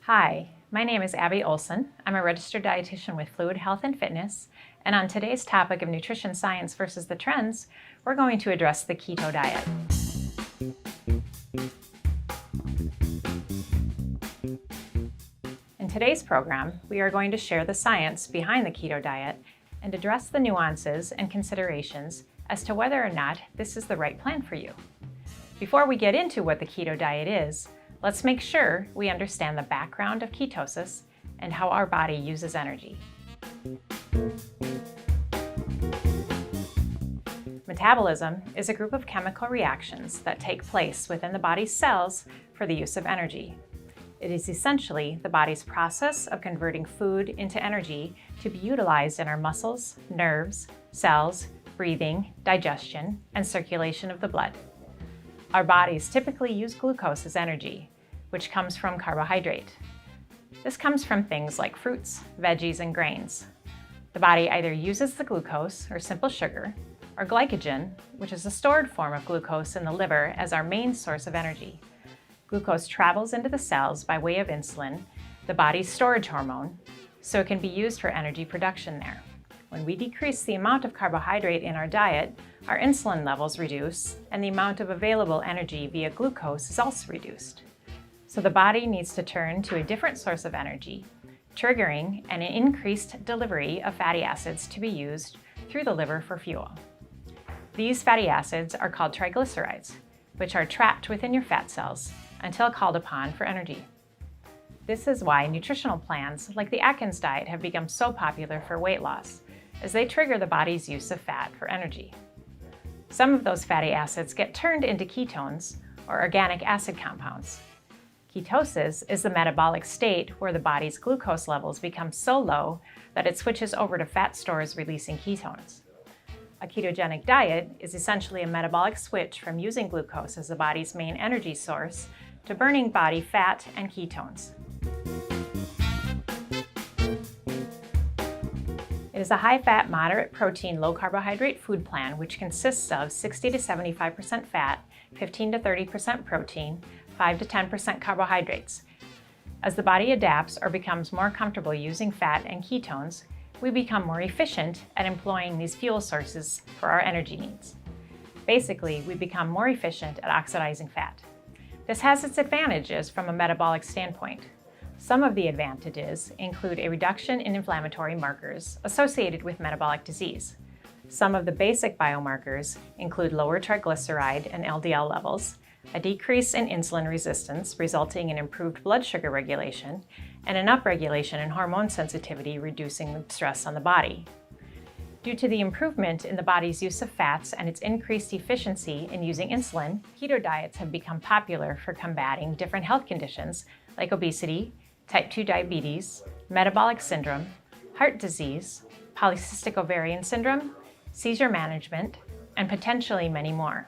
Hi, my name is Abby Olson. I'm a registered dietitian with Fluid Health and Fitness, and on today's topic of nutrition science versus the trends, we're going to address the keto diet. In today's program, we are going to share the science behind the keto diet and address the nuances and considerations as to whether or not this is the right plan for you. Before we get into what the keto diet is, let's make sure we understand the background of ketosis and how our body uses energy. Metabolism is a group of chemical reactions that take place within the body's cells for the use of energy. It is essentially the body's process of converting food into energy to be utilized in our muscles, nerves, cells, breathing, digestion, and circulation of the blood. Our bodies typically use glucose as energy, which comes from carbohydrate. This comes from things like fruits, veggies, and grains. The body either uses the glucose, or simple sugar, or glycogen, which is a stored form of glucose in the liver, as our main source of energy. Glucose travels into the cells by way of insulin, the body's storage hormone, so it can be used for energy production there. When we decrease the amount of carbohydrate in our diet, our insulin levels reduce, and the amount of available energy via glucose is also reduced. So the body needs to turn to a different source of energy, triggering an increased delivery of fatty acids to be used through the liver for fuel. These fatty acids are called triglycerides, which are trapped within your fat cells until called upon for energy. This is why nutritional plans like the Atkins diet have become so popular for weight loss, as they trigger the body's use of fat for energy. Some of those fatty acids get turned into ketones, or organic acid compounds. Ketosis is the metabolic state where the body's glucose levels become so low that it switches over to fat stores releasing ketones. A ketogenic diet is essentially a metabolic switch from using glucose as the body's main energy source to burning body fat and ketones. It is a high-fat, moderate protein, low-carbohydrate food plan which consists of 60 to 75% fat, 15 to 30% protein, 5 to 10% carbohydrates. As the body adapts or becomes more comfortable using fat and ketones, we become more efficient at employing these fuel sources for our energy needs. Basically, we become more efficient at oxidizing fat. This has its advantages from a metabolic standpoint. Some of the advantages include a reduction in inflammatory markers associated with metabolic disease. Some of the basic biomarkers include lower triglyceride and LDL levels, a decrease in insulin resistance resulting in improved blood sugar regulation, and an upregulation in hormone sensitivity, reducing stress on the body. Due to the improvement in the body's use of fats and its increased efficiency in using insulin, keto diets have become popular for combating different health conditions like obesity, type 2 diabetes, metabolic syndrome, heart disease, polycystic ovarian syndrome, seizure management, and potentially many more.